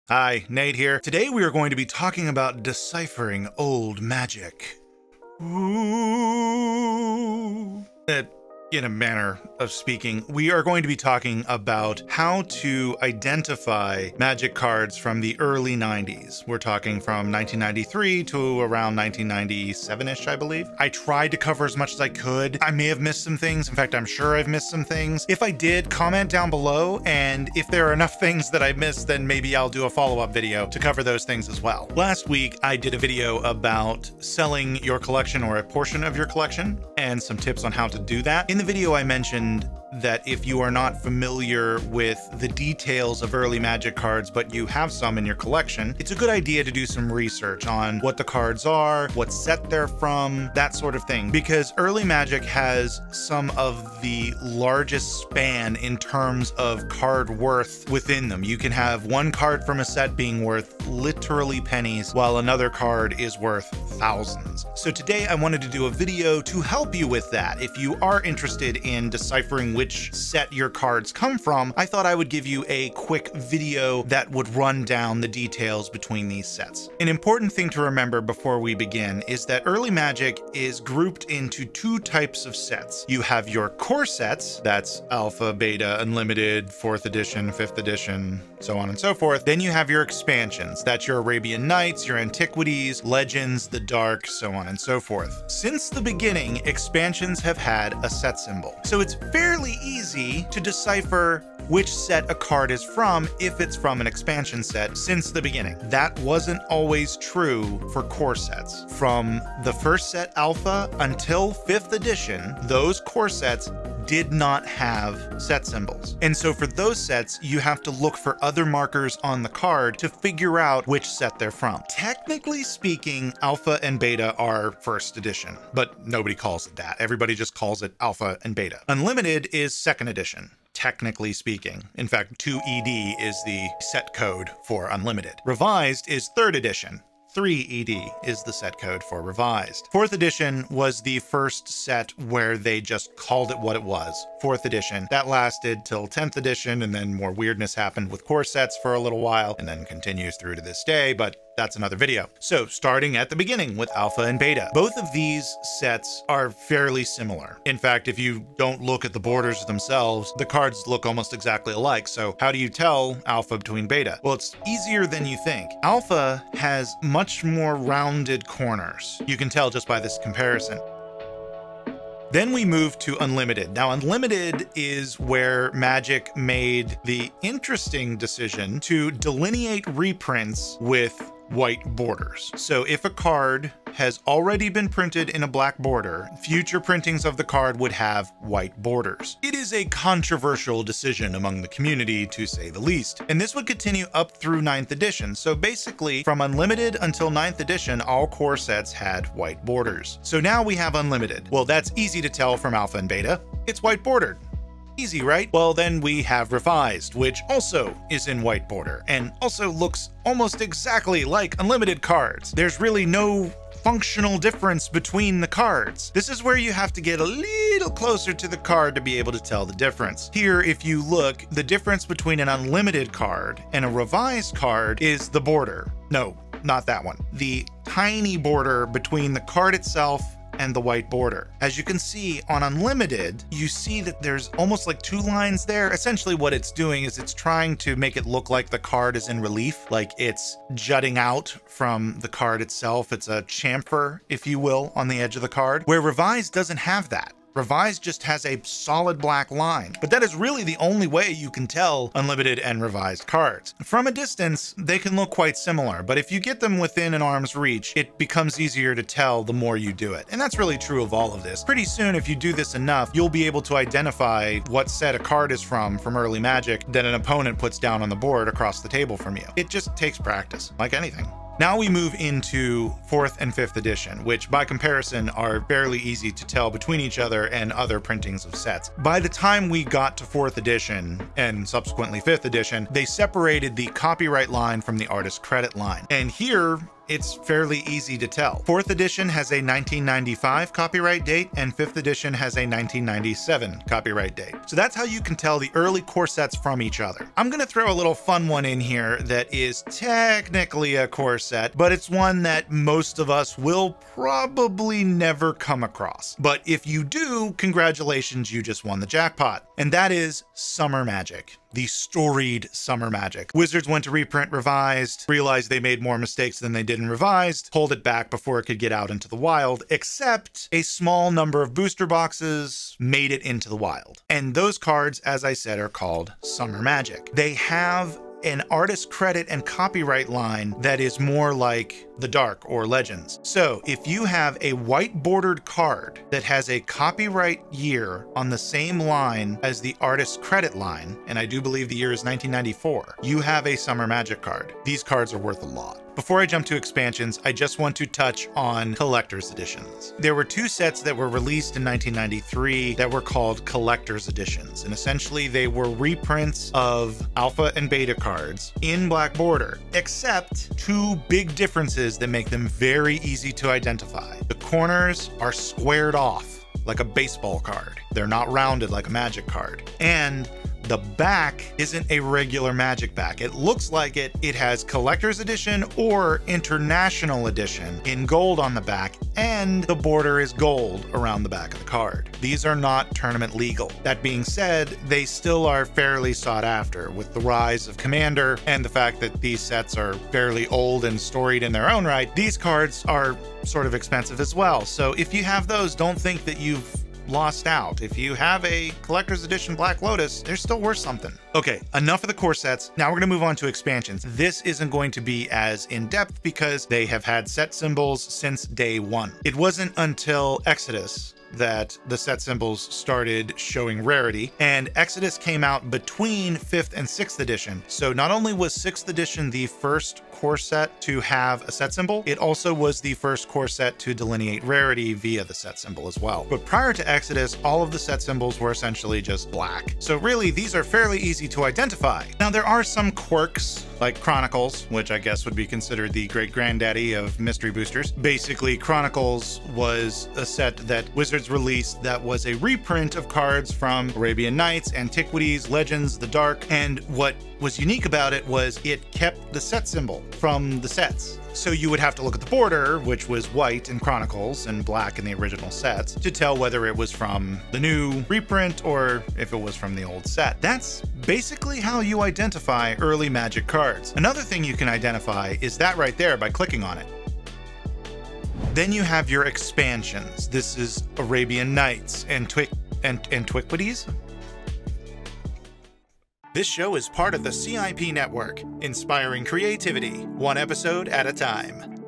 Hi, Nate here. Today we are going to be talking about deciphering old magic. Ooh. In a manner of speaking, we are going to be talking about how to identify magic cards from the early 90s. We're talking from 1993 to around 1997-ish, I believe. I tried to cover as much as I could. I may have missed some things. In fact, I'm sure I've missed some things. If I did, comment down below, and if there are enough things that I missed, then maybe I'll do a follow-up video to cover those things as well. Last week, I did a video about selling your collection or a portion of your collection and some tips on how to do that. In the video, I mentioned that if you are not familiar with the details of early magic cards, but you have some in your collection, it's a good idea to do some research on what the cards are, what set they're from, that sort of thing, because early magic has some of the largest span in terms of card worth within them. You can have one card from a set being worth literally pennies, while another card is worth thousands. So today I wanted to do a video to help you with that. If you are interested in deciphering which set your cards come from, I thought I would give you a quick video that would run down the details between these sets. An important thing to remember before we begin is that early magic is grouped into two types of sets. You have your core sets, that's alpha, beta, unlimited, 4th edition, 5th edition, so on and so forth. Then you have your expansions, that's your Arabian Nights, your Antiquities, Legends, the Dark, so on and so forth. Since the beginning, expansions have had a set symbol. So it's fairly easy to decipher which set a card is from if it's from an expansion set since the beginning. That wasn't always true for core sets. From the first set alpha until 5th edition, those core sets did not have set symbols. And so for those sets, you have to look for other markers on the card to figure out which set they're from. Technically speaking, alpha and beta are 1st edition, but nobody calls it that. Everybody just calls it alpha and beta. Unlimited is 2nd edition, technically speaking. In fact, 2ED is the set code for Unlimited. Revised is 3rd edition. 3ED is the set code for Revised. 4th edition was the first set where they just called it what it was, 4th edition. That lasted till 10th edition, and then more weirdness happened with core sets for a little while, and then continues through to this day, but that's another video. So starting at the beginning with alpha and beta. Both of these sets are fairly similar. In fact, if you don't look at the borders themselves, the cards look almost exactly alike. So how do you tell alpha between beta? Well, it's easier than you think. Alpha has much more rounded corners. You can tell just by this comparison. Then we move to Unlimited. Now, Unlimited is where Magic made the interesting decision to delineate reprints with white borders. So if a card has already been printed in a black border, future printings of the card would have white borders. It is a controversial decision among the community, to say the least, and this would continue up through 9th edition. So basically, from Unlimited until 9th edition, all core sets had white borders. So now we have Unlimited. Well, that's easy to tell from alpha and beta. It's white bordered. Easy, right? Well, then we have Revised, which also is in white border and also looks almost exactly like Unlimited cards. There's really no functional difference between the cards. This is where you have to get a little closer to the card to be able to tell the difference. Here, if you look, the difference between an Unlimited card and a Revised card is the border. No, not that one. The tiny border between the card itself and the white border. As you can see on Unlimited, you see that there's almost like 2 lines there. Essentially what it's doing is it's trying to make it look like the card is in relief, like it's jutting out from the card itself. It's a chamfer, if you will, on the edge of the card, where Revised doesn't have that. Revised just has a solid black line, but that is really the only way you can tell Unlimited and Revised cards. From a distance, they can look quite similar, but if you get them within an arm's reach, it becomes easier to tell the more you do it. And that's really true of all of this. Pretty soon, if you do this enough, you'll be able to identify what set a card is from early Magic that an opponent puts down on the board across the table from you. It just takes practice, like anything. Now we move into 4th and 5th edition, which by comparison are fairly easy to tell between each other and other printings of sets. By the time we got to 4th edition and subsequently 5th edition, they separated the copyright line from the artist credit line. And here, it's fairly easy to tell. 4th edition has a 1995 copyright date, and 5th edition has a 1997 copyright date. So that's how you can tell the early core sets from each other. I'm gonna throw a little fun one in here that is technically a core set, but it's one that most of us will probably never come across. But if you do, congratulations, you just won the jackpot. And that is Summer Magic. The storied Summer Magic. Wizards went to reprint Revised, realized they made more mistakes than they did in Revised, pulled it back before it could get out into the wild, except a small number of booster boxes made it into the wild. And those cards, as I said, are called Summer Magic. They have an artist credit and copyright line that is more like the Dark or Legends. So if you have a white bordered card that has a copyright year on the same line as the artist credit line, and I do believe the year is 1994, you have a Summer Magic card. These cards are worth a lot. Before I jump to expansions, I just want to touch on collector's editions. There were 2 sets that were released in 1993 that were called collector's editions, and essentially they were reprints of alpha and beta cards in black border, except 2 big differences that make them very easy to identify. The corners are squared off like a baseball card. They're not rounded like a Magic card. And the back isn't a regular Magic back. It looks like it has collector's edition or international edition in gold on the back, and the border is gold around the back of the card. These are not tournament legal. That being said, they still are fairly sought after with the rise of Commander and the fact that these sets are fairly old and storied in their own right. These cards are sort of expensive as well. So if you have those, don't think that you've lost out. If you have a collector's edition Black Lotus, they're still worth something. Okay, enough of the core sets. Now we're going to move on to expansions. This isn't going to be as in-depth because they have had set symbols since day 1. It wasn't until Exodus that the set symbols started showing rarity, and Exodus came out between 5th and 6th edition. So not only was 6th edition the first core set to have a set symbol, it also was the first core set to delineate rarity via the set symbol as well. But prior to Exodus, all of the set symbols were essentially just black. So really, these are fairly easy to identify. Now there are some quirks, like Chronicles, which I guess would be considered the great granddaddy of mystery boosters. Basically, Chronicles was a set that Wizards released that was a reprint of cards from Arabian Nights, Antiquities, Legends, the Dark, and what was unique about it was it kept the set symbol from the sets. So you would have to look at the border, which was white in Chronicles and black in the original sets, to tell whether it was from the new reprint or if it was from the old set. That's basically how you identify early Magic cards. Another thing you can identify is that right there by clicking on it. Then you have your expansions. This is Arabian Nights and Antiquities. This show is part of the CIP network, inspiring creativity, one episode at a time.